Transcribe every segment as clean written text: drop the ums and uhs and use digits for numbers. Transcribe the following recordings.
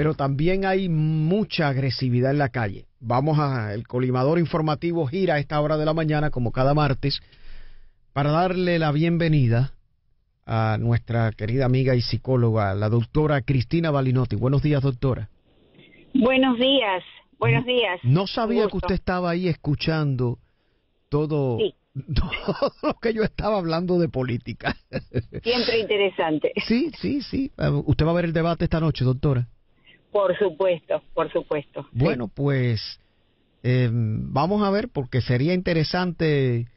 pero también hay mucha agresividad en la calle. El colimador informativo gira a esta hora de la mañana, como cada martes, para darle la bienvenida a nuestra querida amiga y psicóloga, la doctora Cristina Balinotti. Buenos días, doctora. Buenos días, buenos días. No sabía que usted estaba ahí escuchando todo, sí, todo lo que yo estaba hablando de política. Siempre interesante. Sí. ¿Usted va a ver el debate esta noche, doctora? Por supuesto, por supuesto. Bueno, sí. Pues vamos a ver, porque sería interesante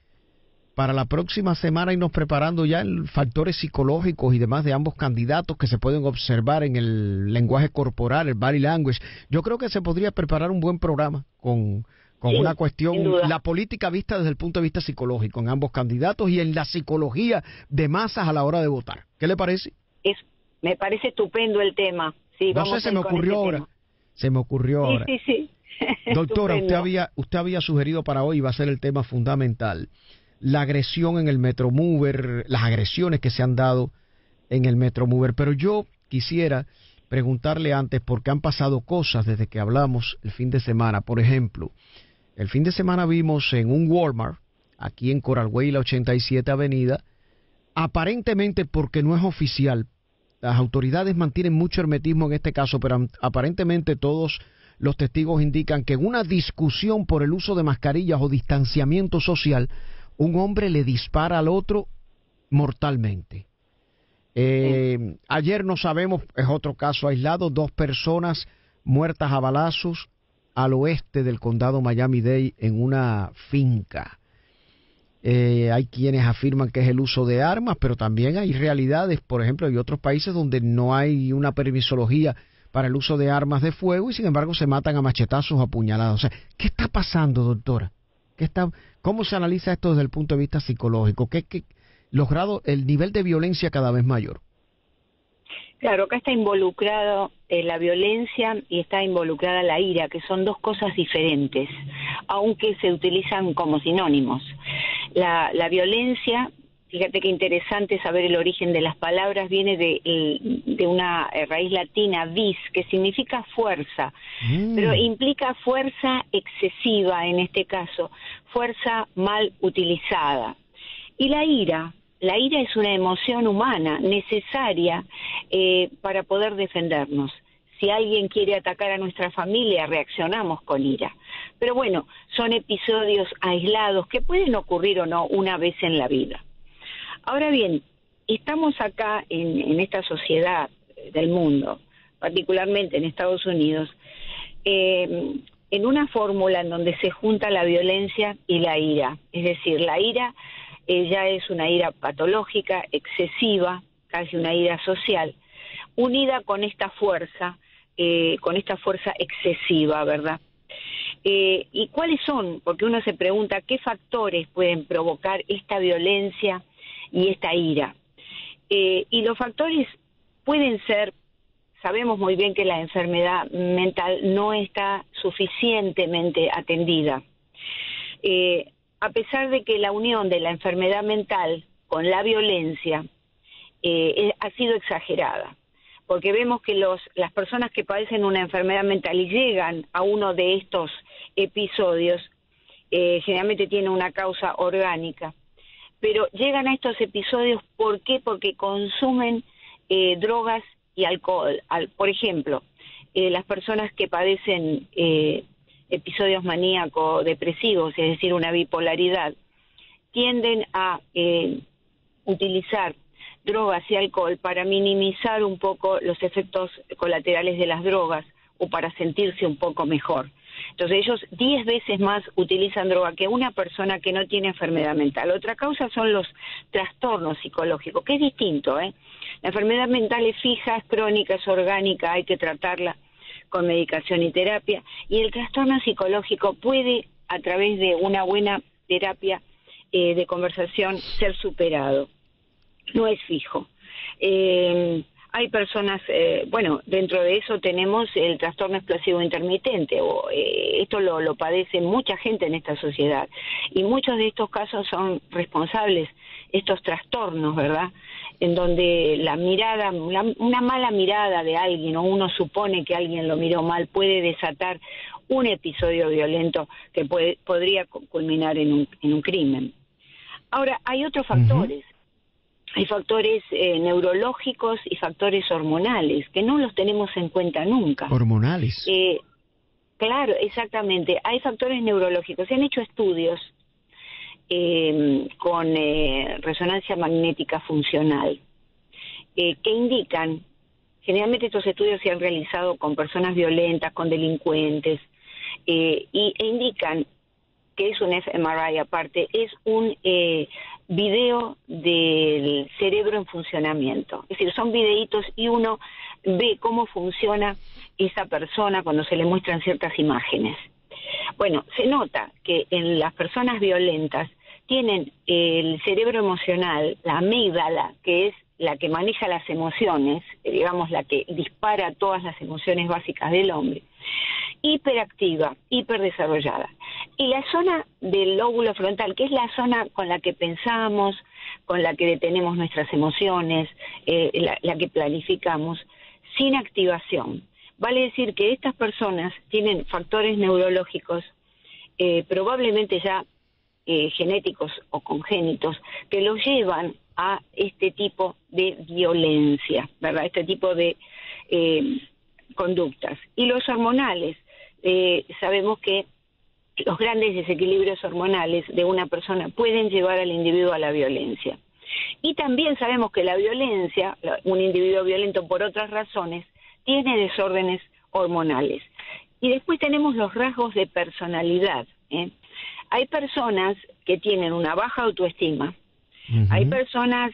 para la próxima semana irnos preparando ya en factores psicológicos y demás de ambos candidatos que se pueden observar en el lenguaje corporal, el body language. Yo creo que se podría preparar un buen programa con Sí, una cuestión, sin duda. la política vista desde el punto de vista psicológico en ambos candidatos y en la psicología de masas a la hora de votar. ¿Qué le parece? Me parece estupendo el tema. Sí, no sé, se me ocurrió ahora. Se me ocurrió ahora. Sí. Doctora, usted había sugerido para hoy, va a ser el tema fundamental, la agresión en el Metromover, las agresiones que se han dado en el Metromover. Pero yo quisiera preguntarle antes, porque han pasado cosas desde que hablamos el fin de semana. Por ejemplo, el fin de semana vimos en un Walmart, aquí en Coral Way, la 87 Avenida, aparentemente porque no es oficial, las autoridades mantienen mucho hermetismo en este caso, pero aparentemente todos los testigos indican que en una discusión por el uso de mascarillas o distanciamiento social, un hombre le dispara al otro mortalmente. Ayer no sabemos, es otro caso aislado, 2 personas muertas a balazos al oeste del condado Miami-Dade en una finca. Hay quienes afirman que es el uso de armas, pero también hay realidades, por ejemplo, hay otros países donde no hay una permisología para el uso de armas de fuego y sin embargo se matan a machetazos o a puñaladas. O sea, ¿qué está pasando, doctora? ¿Cómo se analiza esto desde el punto de vista psicológico? El nivel de violencia cada vez mayor. Claro, acá está involucrado la violencia y está involucrada la ira, que son dos cosas diferentes, aunque se utilizan como sinónimos. La violencia, fíjate qué interesante saber el origen de las palabras, viene de una raíz latina, vis, que significa fuerza, pero implica fuerza excesiva en este caso, fuerza mal utilizada. Y la ira es una emoción humana necesaria para poder defendernos. Si alguien quiere atacar a nuestra familia, reaccionamos con ira. Pero bueno, son episodios aislados que pueden ocurrir o no una vez en la vida. Ahora bien, estamos acá en esta sociedad del mundo, particularmente en Estados Unidos, en una fórmula en donde se junta la violencia y la ira. Es decir, la ira ya es una ira patológica, excesiva, casi una ira social, unida con esta fuerza excesiva, ¿verdad? ¿Y cuáles son? Porque uno se pregunta qué factores pueden provocar esta violencia y esta ira. Y los factores pueden ser, sabemos muy bien que la enfermedad mental no está suficientemente atendida. A pesar de que la unión de la enfermedad mental con la violencia ha sido exagerada, porque vemos que las personas que padecen una enfermedad mental y llegan a uno de estos episodios, generalmente tienen una causa orgánica, pero llegan a estos episodios, ¿por qué? Porque consumen drogas y alcohol. Por ejemplo, las personas que padecen episodios maníaco-depresivos, es decir, una bipolaridad, tienden a utilizar drogas y alcohol para minimizar un poco los efectos colaterales de las drogas o para sentirse un poco mejor. Entonces ellos 10 veces más utilizan droga que una persona que no tiene enfermedad mental. Otra causa son los trastornos psicológicos, que es distinto, ¿eh? La enfermedad mental es fija, es crónica, es orgánica, hay que tratarla con medicación y terapia, y el trastorno psicológico puede, a través de una buena terapia de conversación, ser superado. No es fijo. hay personas, dentro de eso tenemos el trastorno explosivo intermitente, esto lo padece mucha gente en esta sociedad, y muchos de estos casos son responsables, estos trastornos, ¿verdad?, en donde la mirada, una mala mirada de alguien, o uno supone que alguien lo miró mal, puede desatar un episodio violento que podría culminar en un crimen. Ahora, hay otros factores. Hay factores neurológicos y factores hormonales, que no los tenemos en cuenta nunca. ¿Hormonales? Claro, exactamente. Hay factores neurológicos. Se han hecho estudios con resonancia magnética funcional que indican, generalmente estos estudios se han realizado con personas violentas, con delincuentes, e indican que es un fMRI aparte, es un video del cerebro en funcionamiento. Es decir, son videitos y uno ve cómo funciona esa persona cuando se le muestran ciertas imágenes. Bueno, se nota que en las personas violentas tienen el cerebro emocional, la amígdala, que es la que maneja las emociones, digamos la que dispara todas las emociones básicas del hombre, hiperactiva, hiperdesarrollada. Y la zona del lóbulo frontal, que es la zona con la que pensamos, con la que detenemos nuestras emociones, la que planificamos, sin activación. Vale decir que estas personas tienen factores neurológicos, probablemente ya genéticos o congénitos, que los llevan a este tipo de violencia, ¿verdad? Este tipo de conductas. Y los hormonales, sabemos que los grandes desequilibrios hormonales de una persona pueden llevar al individuo a la violencia. Y también sabemos que la violencia, un individuo violento por otras razones, tiene desórdenes hormonales. Y después tenemos los rasgos de personalidad. Hay personas que tienen una baja autoestima, hay personas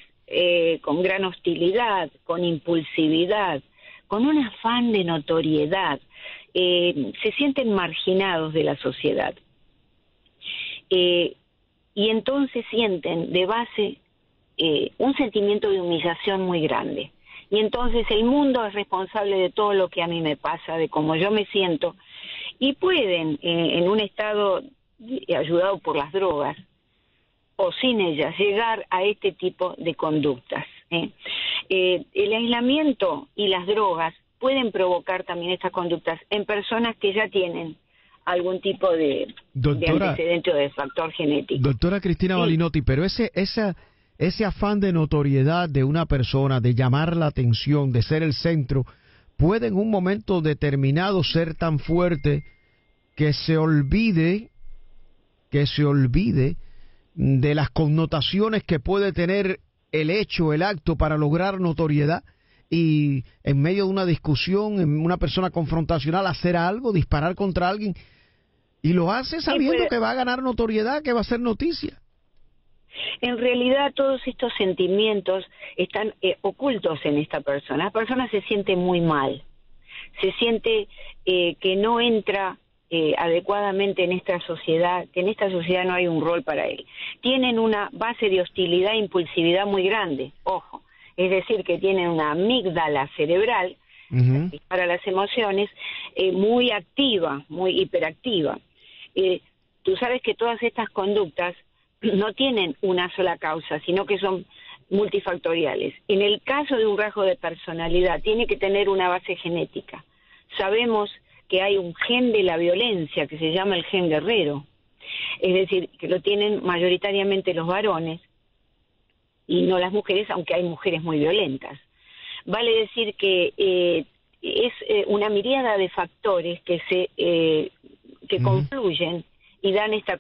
con gran hostilidad, con impulsividad, con un afán de notoriedad, se sienten marginados de la sociedad. Y entonces sienten de base un sentimiento de humillación muy grande. Y entonces el mundo es responsable de todo lo que a mí me pasa, de cómo yo me siento, y pueden, en un estado ayudado por las drogas, o sin ellas, llegar a este tipo de conductas. El aislamiento y las drogas pueden provocar también estas conductas en personas que ya tienen algún tipo de antecedente o de factor genético. Doctora Cristina Balinotti, pero ese afán de notoriedad de una persona, de llamar la atención, de ser el centro, puede en un momento determinado ser tan fuerte que se olvide de las connotaciones que puede tener el hecho, el acto para lograr notoriedad, y en medio de una discusión, en una persona confrontacional, hacer algo, disparar contra alguien, y lo hace sabiendo que va a ganar notoriedad, que va a ser noticia. En realidad todos estos sentimientos están ocultos en esta persona. La persona se siente muy mal, se siente que no entra adecuadamente en esta sociedad, que en esta sociedad no hay un rol para él. Tienen una base de hostilidad e impulsividad muy grande, ojo, es decir, que tienen una amígdala cerebral para las emociones muy activa, muy hiperactiva. Tú sabes que todas estas conductas no tienen una sola causa, sino que son multifactoriales. En el caso de un rasgo de personalidad, tiene que tener una base genética. Sabemos que hay un gen de la violencia que se llama el gen guerrero, es decir, que lo tienen mayoritariamente los varones y no las mujeres, aunque hay mujeres muy violentas. Vale decir que es una miríada de factores que confluyen y dan esta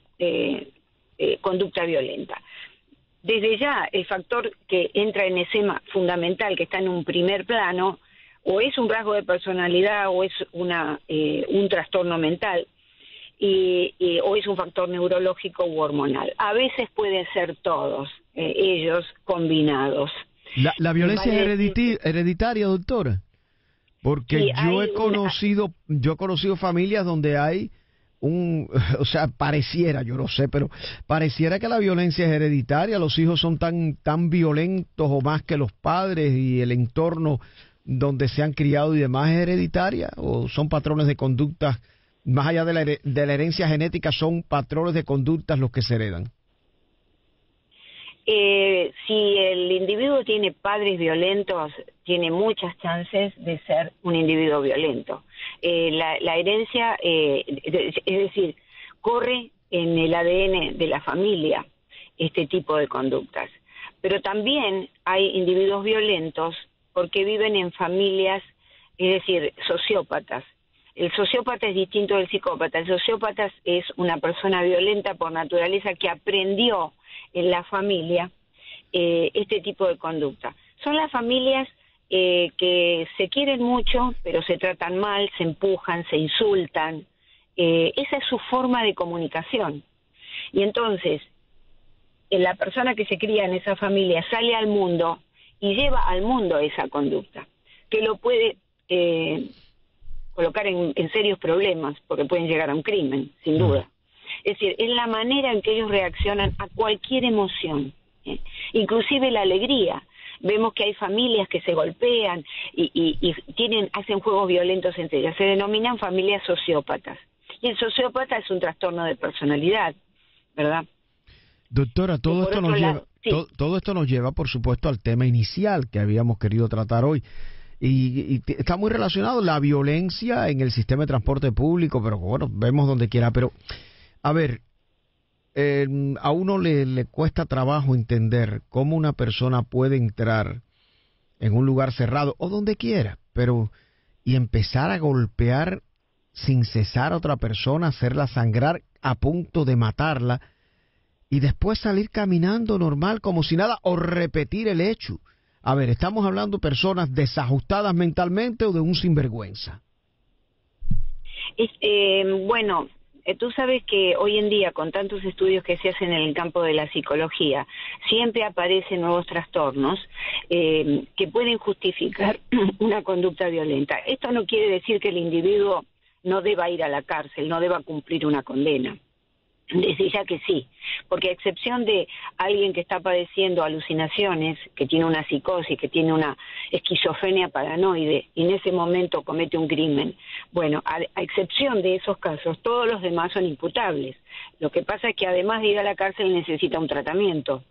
conducta violenta. Desde ya, el factor que entra en escena fundamental, que está en un primer plano, o es un rasgo de personalidad o es un trastorno mental, o es un factor neurológico u hormonal. A veces pueden ser todos ellos combinados. ¿La violencia es hereditaria, doctora? Porque sí, yo he conocido familias donde hay o sea, pareciera, yo no sé, pero pareciera que la violencia es hereditaria. Los hijos son tan violentos o más que los padres, y el entorno donde se han criado y demás es hereditaria, o son patrones de conductas, más allá de la herencia genética, son patrones de conductas los que se heredan? Si el individuo tiene padres violentos, tiene muchas chances de ser un individuo violento. La herencia, es decir, corre en el ADN de la familia este tipo de conductas. Pero también hay individuos violentos porque viven en familias, es decir, sociópatas. El sociópata es distinto del psicópata. El sociópata es una persona violenta por naturaleza que aprendió en la familia este tipo de conducta. Son las familias que se quieren mucho, pero se tratan mal, se empujan, se insultan. Esa es su forma de comunicación. Y entonces, la persona que se cría en esa familia sale al mundo y lleva al mundo esa conducta, que lo puede colocar en serios problemas, porque pueden llegar a un crimen, sin duda. Es decir, es la manera en que ellos reaccionan a cualquier emoción, inclusive la alegría. Vemos que hay familias que se golpean y hacen juegos violentos entre ellas. Se denominan familias sociópatas. Y el sociópata es un trastorno de personalidad, ¿verdad? Doctora, todo esto nos lleva, por supuesto, al tema inicial que habíamos querido tratar hoy. Y está muy relacionado la violencia en el sistema de transporte público, pero bueno, vemos donde quiera. Pero, a ver, a uno le cuesta trabajo entender cómo una persona puede entrar en un lugar cerrado o donde quiera, y empezar a golpear sin cesar a otra persona, hacerla sangrar a punto de matarla, y después salir caminando normal como si nada, o repetir el hecho. A ver, ¿estamos hablando de personas desajustadas mentalmente o de un sinvergüenza? Bueno, tú sabes que hoy en día, con tantos estudios que se hacen en el campo de la psicología, siempre aparecen nuevos trastornos que pueden justificar una conducta violenta. Esto no quiere decir que el individuo no deba ir a la cárcel, no deba cumplir una condena. Decir ya que sí, porque a excepción de alguien que está padeciendo alucinaciones, que tiene una psicosis, que tiene una esquizofrenia paranoide y en ese momento comete un crimen, bueno, a excepción de esos casos, todos los demás son imputables. Lo que pasa es que además de ir a la cárcel necesita un tratamiento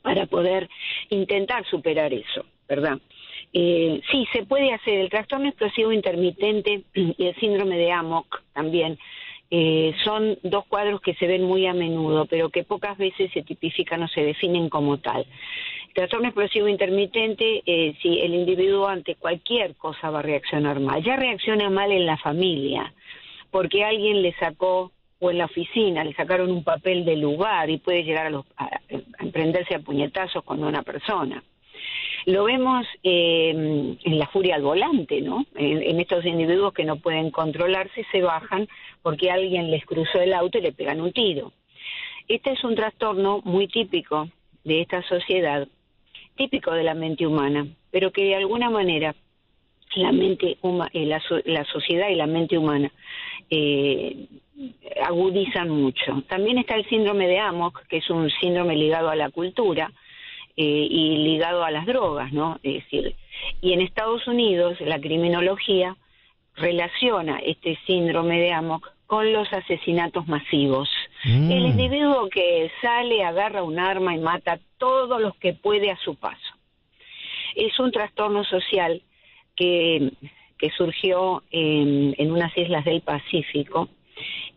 para poder intentar superar eso, ¿verdad? Sí, se puede hacer. El trastorno explosivo intermitente y el síndrome de Amok también son dos cuadros que se ven muy a menudo, pero que pocas veces se tipifican o se definen como tal. El trastorno explosivo intermitente, si el individuo ante cualquier cosa va a reaccionar mal, ya reacciona mal en la familia, porque alguien le sacó, o en la oficina, le sacaron un papel del lugar y puede llegar a emprenderse a puñetazos con una persona. Lo vemos en la furia al volante, ¿no? En estos individuos que no pueden controlarse, se bajan porque alguien les cruzó el auto y le pegan un tiro. Este es un trastorno muy típico de esta sociedad, típico de la mente humana, pero que de alguna manera la sociedad y la mente humana agudizan mucho. También está el síndrome de Amok, que es un síndrome ligado a la cultura, y ligado a las drogas, ¿no? Es decir, y en Estados Unidos la criminología relaciona este síndrome de Amok con los asesinatos masivos. El individuo que sale, agarra un arma y mata a todos los que puede a su paso. Es un trastorno social que surgió en unas islas del Pacífico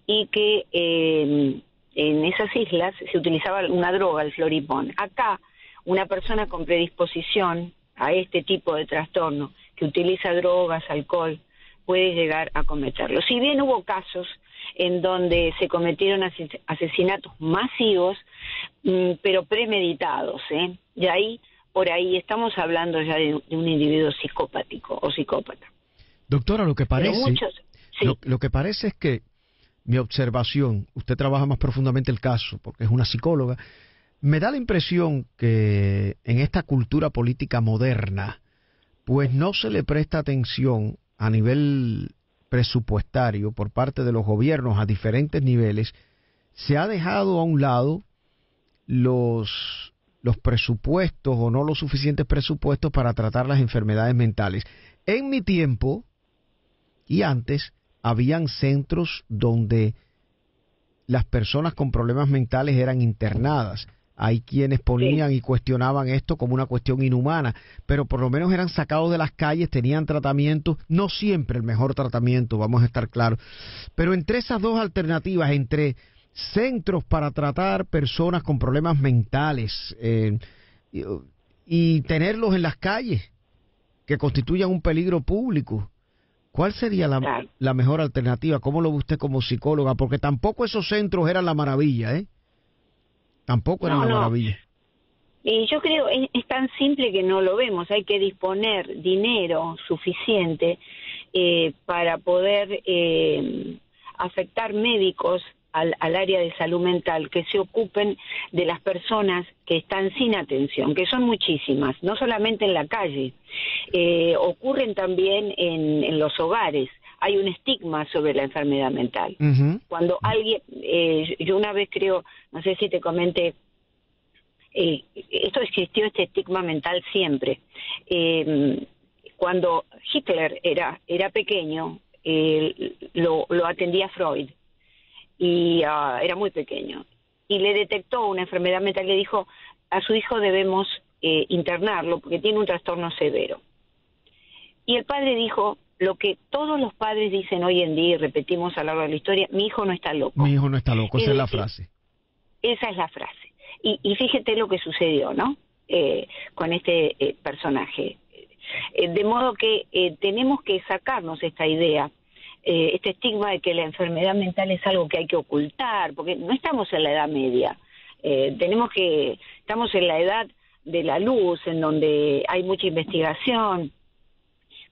y que en esas islas se utilizaba una droga, el floripón. Acá, una persona con predisposición a este tipo de trastorno, que utiliza drogas, alcohol, puede llegar a cometerlo. Si bien hubo casos en donde se cometieron asesinatos masivos, pero premeditados, y ahí, por ahí estamos hablando ya de un individuo psicopático o psicópata. Doctora, lo que parece, sí. lo que parece es que mi observación, usted trabaja más profundamente el caso, porque es una psicóloga, me da la impresión que en esta cultura política moderna, pues no se le presta atención a nivel presupuestario por parte de los gobiernos a diferentes niveles. Se ha dejado a un lado los los presupuestos o no los suficientes presupuestos para tratar las enfermedades mentales. En mi tiempo y antes habían centros donde las personas con problemas mentales eran internadas. Hay quienes ponían y cuestionaban esto como una cuestión inhumana, pero por lo menos eran sacados de las calles, tenían tratamiento, no siempre el mejor tratamiento, vamos a estar claros, pero entre esas dos alternativas, entre centros para tratar personas con problemas mentales y tenerlos en las calles, que constituyan un peligro público, ¿cuál sería la mejor alternativa? ¿Cómo lo ve usted como psicóloga? Porque tampoco esos centros eran la maravilla, ¿eh? Tampoco eran la maravilla. Y yo creo es tan simple que no lo vemos. Hay que disponer dinero suficiente para poder afectar médicos al área de salud mental que se ocupen de las personas que están sin atención, que son muchísimas, no solamente en la calle, ocurren también en los hogares. Hay un estigma sobre la enfermedad mental. Cuando alguien, yo una vez creo, no sé si te comenté, esto existió, este estigma mental siempre. Cuando Hitler era pequeño, lo atendía Freud, y era muy pequeño, y le detectó una enfermedad mental, le dijo, a su hijo debemos internarlo porque tiene un trastorno severo. Y el padre dijo, lo que todos los padres dicen hoy en día, y repetimos a lo largo de la historia, mi hijo no está loco. Mi hijo no está loco, esa es la frase. Esa es la frase. Y fíjate lo que sucedió, ¿no? Con este personaje. De modo que tenemos que sacarnos esta idea, este estigma de que la enfermedad mental es algo que hay que ocultar, porque no estamos en la Edad Media. Estamos en la edad de la luz, en donde hay mucha investigación,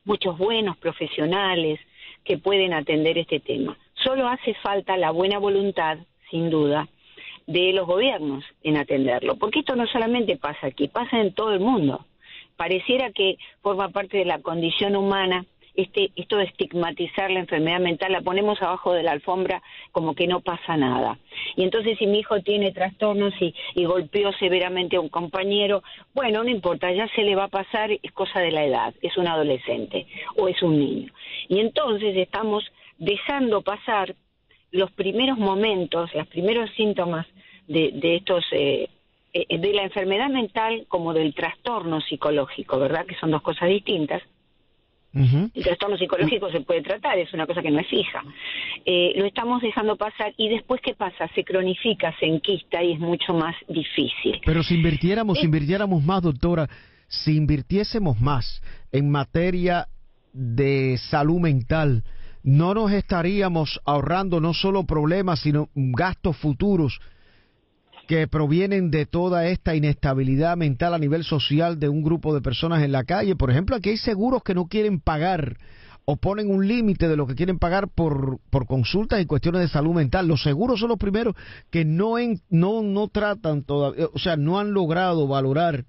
muchos buenos profesionales que pueden atender este tema. Solo hace falta la buena voluntad, sin duda, de los gobiernos en atenderlo, porque esto no solamente pasa aquí, pasa en todo el mundo. Pareciera que forma parte de la condición humana esto de estigmatizar la enfermedad mental, la ponemos abajo de la alfombra como que no pasa nada. Y entonces si mi hijo tiene trastornos y golpeó severamente a un compañero, bueno, no importa, ya se le va a pasar, es cosa de la edad, es un adolescente o es un niño. Y entonces estamos dejando pasar los primeros momentos, los primeros síntomas de estos de la enfermedad mental como del trastorno psicológico, ¿verdad? Que son dos cosas distintas. El trastorno psicológico se puede tratar, es una cosa que no es fija. Lo estamos dejando pasar y después, ¿qué pasa? Se cronifica, se enquista y es mucho más difícil. Pero si invirtiéramos más, doctora, si invirtiésemos más en materia de salud mental, no nos estaríamos ahorrando no solo problemas, sino gastos futuros que provienen de toda esta inestabilidad mental a nivel social de un grupo de personas en la calle. Por ejemplo, aquí hay seguros que no quieren pagar o ponen un límite de lo que quieren pagar por consultas y cuestiones de salud mental. Los seguros son los primeros que no tratan todavía, o sea, no han logrado valorar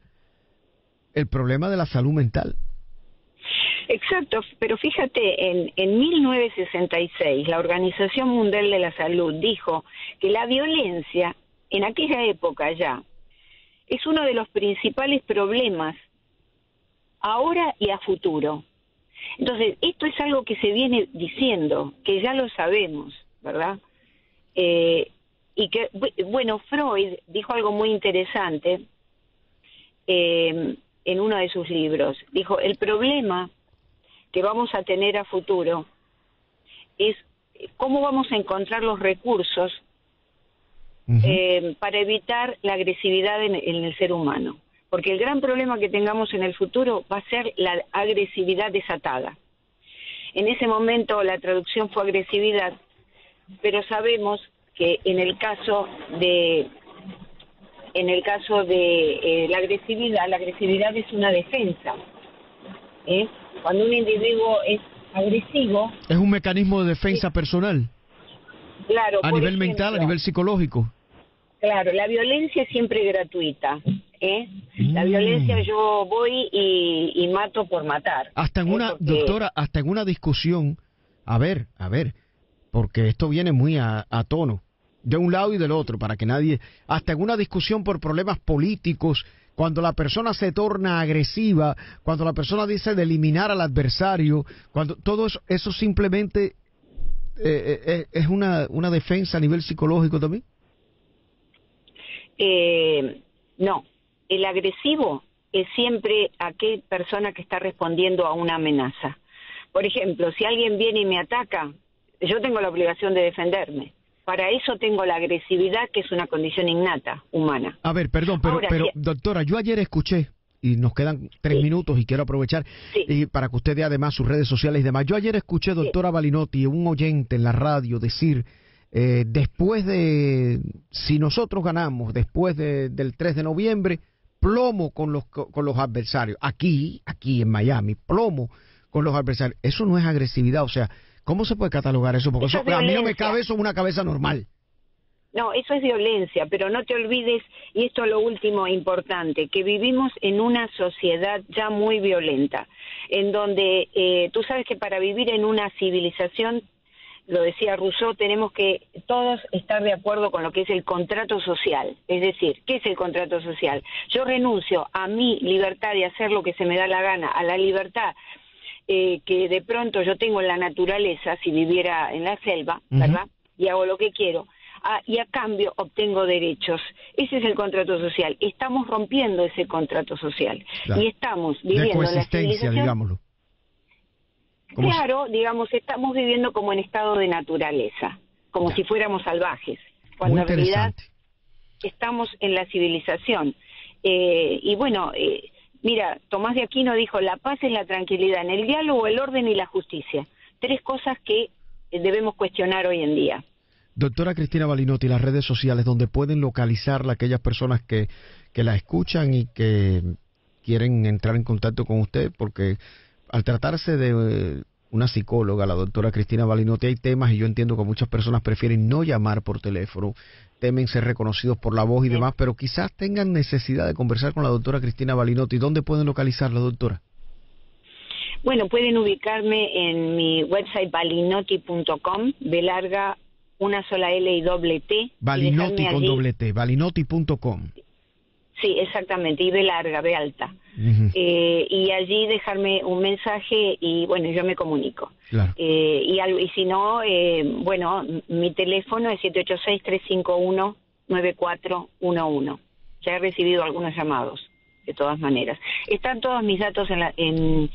el problema de la salud mental. Exacto, pero fíjate, en 1966 la Organización Mundial de la Salud dijo que la violencia en aquella época ya es uno de los principales problemas ahora y a futuro. Entonces, esto es algo que se viene diciendo, que ya lo sabemos, ¿verdad? Y que, bueno, Freud dijo algo muy interesante en uno de sus libros. Dijo, el problema que vamos a tener a futuro es cómo vamos a encontrar los recursos para evitar la agresividad en el ser humano. Porque el gran problema que tengamos en el futuro va a ser la agresividad desatada. En ese momento la traducción fue agresividad, pero sabemos que en el caso de la agresividad es una defensa. Cuando un individuo es agresivo, es un mecanismo de defensa personal. Claro, a nivel mental, a nivel psicológico. Claro, la violencia es siempre gratuita. La violencia, yo voy y mato por matar. Hasta en una, doctora, hasta en una discusión, a ver, porque esto viene muy a tono. de un lado y del otro, para que nadie, hasta en una discusión por problemas políticos, cuando la persona se torna agresiva, cuando la persona dice de eliminar al adversario, cuando todo eso simplemente es una defensa a nivel psicológico también. No, el agresivo es siempre aquella persona que está respondiendo a una amenaza. Por ejemplo, si alguien viene y me ataca, yo tengo la obligación de defenderme. Para eso tengo la agresividad, que es una condición innata, humana. A ver, perdón, pero doctora, yo ayer escuché, y nos quedan 3 minutos y quiero aprovechar y para que usted dé además sus redes sociales y demás. Yo ayer escuché, doctora Balinotti, un oyente en la radio decir, después de, si nosotros ganamos, después del 3 de noviembre, plomo con los adversarios. Aquí en Miami, plomo con los adversarios. Eso no es agresividad, o sea, ¿cómo se puede catalogar eso? Porque eso, a mí no me cabe eso en una cabeza normal. No, eso es violencia, pero no te olvides, y esto es lo último importante, que vivimos en una sociedad ya muy violenta, en donde tú sabes que para vivir en una civilización, lo decía Rousseau, tenemos que todos estar de acuerdo con lo que es el contrato social. Es decir, ¿qué es el contrato social? Yo renuncio a mi libertad de hacer lo que se me da la gana, a la libertad que de pronto yo tengo en la naturaleza, si viviera en la selva, ¿verdad? Y hago lo que quiero. Y a cambio obtengo derechos. Ese es el contrato social. Estamos rompiendo ese contrato social. Claro. Y estamos viviendo en la civilización, digámoslo. Claro, digamos, estamos viviendo como en estado de naturaleza, como si fuéramos salvajes, cuando en realidad estamos en la civilización. Y bueno, mira, Tomás de Aquino dijo, la paz es la tranquilidad, en el diálogo, el orden y la justicia. 3 cosas que debemos cuestionar hoy en día. Doctora Cristina Balinotti, las redes sociales donde pueden localizarla aquellas personas que la escuchan y que quieren entrar en contacto con usted, porque al tratarse de una psicóloga, la doctora Cristina Balinotti, hay temas y yo entiendo que muchas personas prefieren no llamar por teléfono, temen ser reconocidos por la voz y demás, pero quizás tengan necesidad de conversar con la doctora Cristina Balinotti. ¿Dónde pueden localizarla, doctora? Bueno, pueden ubicarme en mi website balinotti.com, B larga, una sola L y doble T. Balinotti con doble T, balinotti.com. Sí, exactamente, y B larga, B alta. Y allí dejarme un mensaje y bueno, yo me comunico. Claro. Y si no, bueno, mi teléfono es 786-351-9411. Ya he recibido algunos llamados, de todas maneras. Están todos mis datos en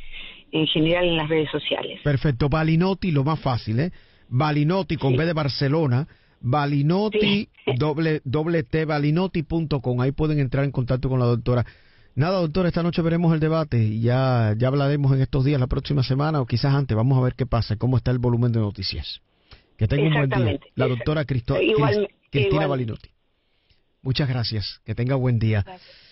general en las redes sociales. Perfecto, Balinotti, lo más fácil, ¿eh? Balinotti con B de Barcelona, Balinotti, doble T, balinotti.com. Ahí pueden entrar en contacto con la doctora. Nada, doctora, esta noche veremos el debate y ya hablaremos en estos días, la próxima semana o quizás antes. Vamos a ver qué pasa, cómo está el volumen de noticias. Que tenga un buen día. La doctora Cristina Balinotti. Muchas gracias. Que tenga buen día. Gracias.